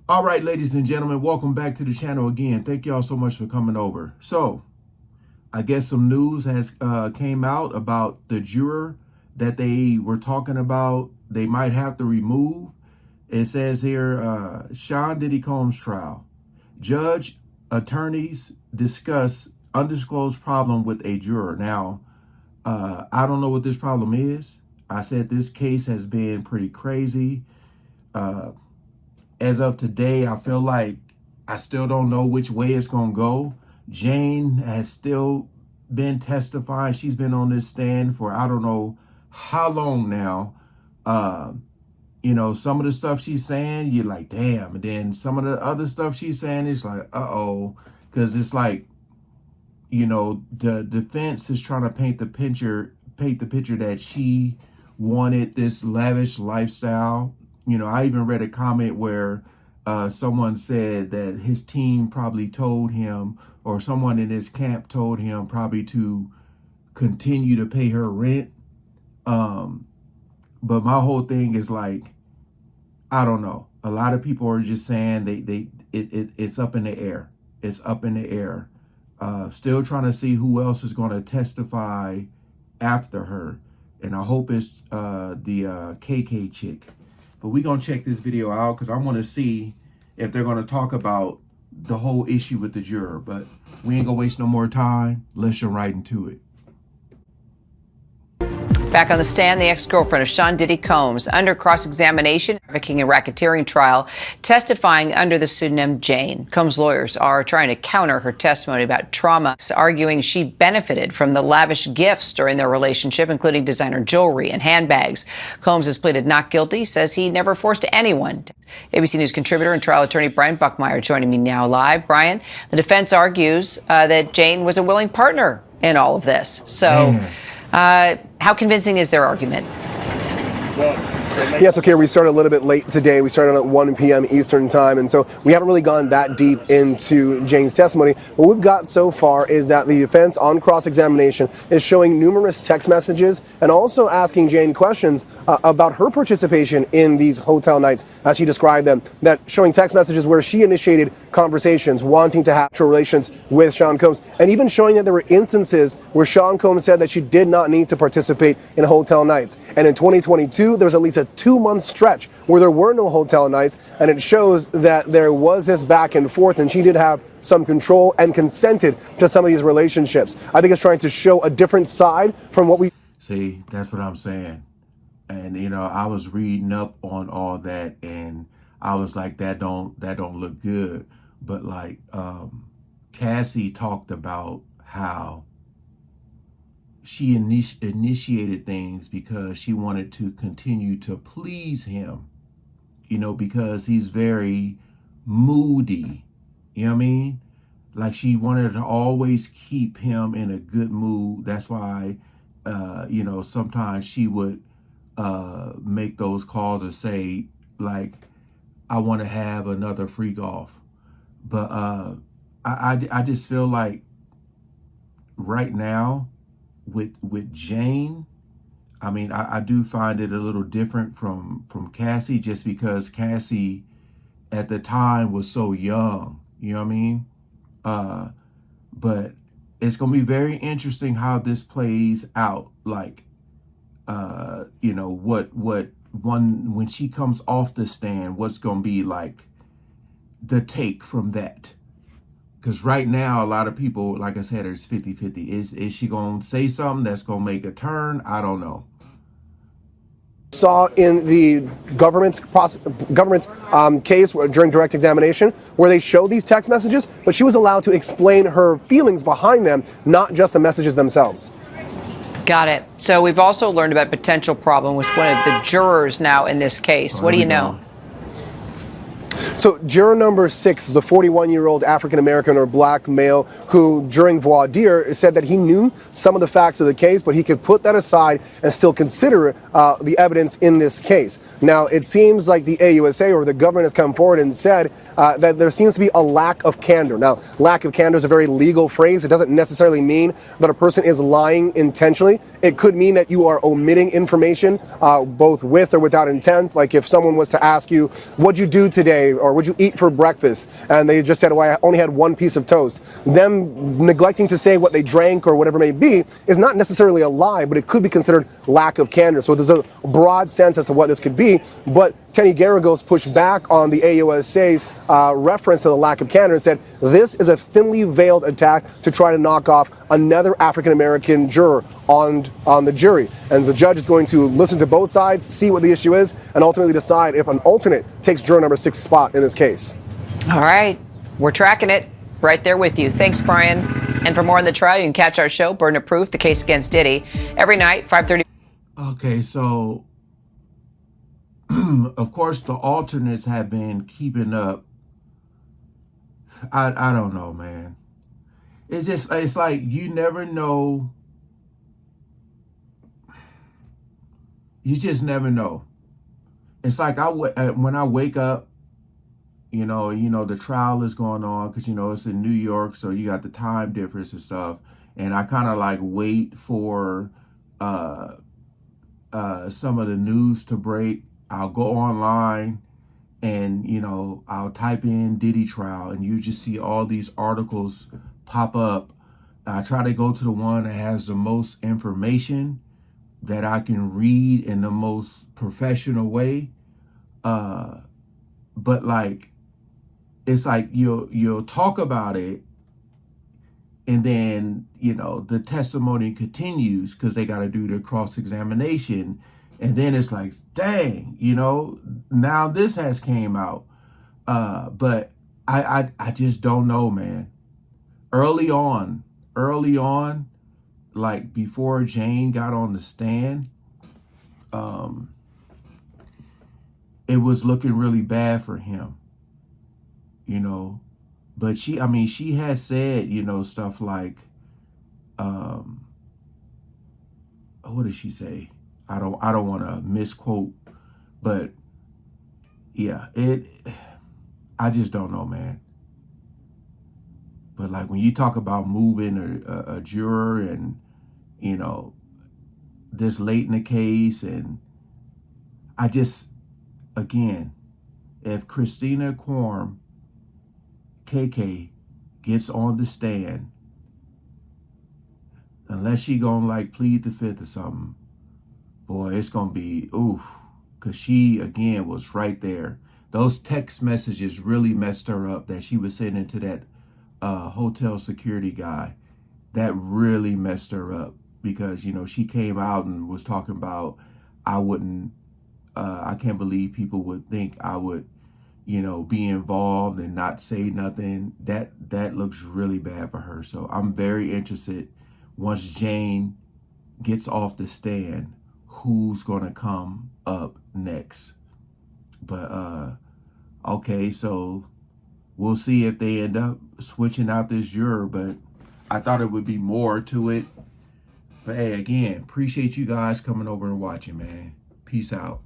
All right, ladies and gentlemen, welcome back to the channel again. Thank y'all so much for coming over. So, I guess some news has came out about the juror that they were talking about. They might have to remove. It says here, Sean Diddy Combs trial. Judge, attorneys discuss undisclosed problem with a juror. Now, I don't know what this problem is. I said this case has been pretty crazy. As of today, I feel like I still don't know which way it's going to go. Jane has still been testifying. She's been on this stand for I don't know how long now. You know, some of the stuff she's saying, you're like, damn. And then some of the other stuff she's saying is like, uh-oh. Because it's like, you know, the defense is trying to paint the picture that she wanted this lavish lifestyle. You know, I even read a comment where someone said that his team probably told him, or someone in his camp told him probably to continue to pay her rent. But my whole thing is like, I don't know. A lot of people are just saying it's up in the air. It's up in the air. Still trying to see who else is going to testify after her. And I hope it's the KK chick. But we're going to check this video out because I want to see if they're going to talk about the whole issue with the juror. But we ain't going to waste no more time. Let's jump right into it. Back on the stand, the ex-girlfriend of Sean Diddy Combs under cross-examination, trafficking and racketeering trial, testifying under the pseudonym Jane. Combs' lawyers are trying to counter her testimony about trauma, arguing she benefited from the lavish gifts during their relationship, including designer jewelry and handbags. Combs has pleaded not guilty, says he never forced anyone. ABC News contributor and trial attorney Brian Buckmeyer joining me now live. Brian, the defense argues that Jane was a willing partner in all of this. So... how convincing is their argument? Yes, okay, we started a little bit late today. We started at 1 p.m. Eastern time, and so we haven't really gone that deep into Jane's testimony. What we've got so far is that the defense on cross-examination is showing numerous text messages and also asking Jane questions about her participation in these hotel nights, as she described them, that showing text messages where she initiated conversations, wanting to have sexual relations with Sean Combs, and even showing that there were instances where Sean Combs said that she did not need to participate in hotel nights. And in 2022, there was at least a 2-month stretch where there were no hotel nights, and it shows that there was this back and forth, and she did have some control and consented to some of these relationships. I think it's trying to show a different side from what we see. That's what I'm saying. And you know, I was reading up on all that, and I was like, that don't look good. But like Cassie talked about how she initiated things because she wanted to continue to please him, you know, because he's very moody, you know what I mean? Like she wanted to always keep him in a good mood. That's why, you know, sometimes she would make those calls or say, like, I want to have another freak off. But I just feel like right now, with Jane, I mean, I do find it a little different from Cassie, just because Cassie at the time was so young, you know what I mean? But it's going to be very interesting how this plays out. Like, you know, when she comes off the stand, what's going to be like the take from that? Because right now, a lot of people, like I said, it's 50-50. Is she going to say something that's going to make a turn? I don't know. Saw in the government's case during direct examination where they showed these text messages, but she was allowed to explain her feelings behind them, not just the messages themselves. Got it. So we've also learned about potential problem with one of the jurors now in this case. What do you know? So juror number 6 is a 41-year-old African-American or black male who, during voir dire, said that he knew some of the facts of the case, but he could put that aside and still consider the evidence in this case. Now, it seems like the AUSA or the government has come forward and said that there seems to be a lack of candor. Now, lack of candor is a very legal phrase. It doesn't necessarily mean that a person is lying intentionally. It could mean that you are omitting information, both with or without intent. Like if someone was to ask you, what'd you do today? or what'd you eat for breakfast? And they just said, well, I only had one piece of toast. Them neglecting to say what they drank or whatever it may be is not necessarily a lie, but it could be considered lack of candor. So there's a broad sense as to what this could be. But Tenny Garagos pushed back on the AUSA's reference to the lack of candor and said, this is a thinly veiled attack to try to knock off another African-American juror on the jury. And the judge is going to listen to both sides, see what the issue is, and ultimately decide if an alternate takes juror number 6 spot in this case. All right. We're tracking it right there with you. Thanks, Brian. And for more on the trial, you can catch our show, Burden of Proof, the case against Diddy, every night, 5:30. Okay, so of course the alternates have been keeping up. I don't know, man. It's like you never know. You just never know. It's like when I wake up, you know, the trial is going on because, it's in New York, so you got the time difference and stuff. And I kind of like wait for some of the news to break. I'll go online and, I'll type in Diddy trial and you just see all these articles pop up. I try to go to the one that has the most information that I can read in the most professional way. But like, it's like you'll talk about it and then, the testimony continues because they got to do their cross-examination. And then it's like, dang, now this has came out. But I just don't know, man. Early on, like before Jane got on the stand, it was looking really bad for him, but she has said, stuff like, what did she say? I don't want to misquote, but yeah, I just don't know, man. But like when you talk about moving a juror and, this late in the case, and I just, again, if Christina Quorum, KK, gets on the stand, unless she gonna like plead the fifth or something, boy, it's gonna be oof, because she, again, was right there. Those text messages really messed her up that she was sending to that hotel security guy. That really messed her up because, she came out and was talking about, I can't believe people would think I would, be involved and not say nothing. That looks really bad for her. So I'm very interested, once Jane gets off the stand, who's gonna come up next. But okay, so we'll see if they end up switching out this juror, but I thought it would be more to it. But hey, again, appreciate you guys coming over and watching, man. Peace out.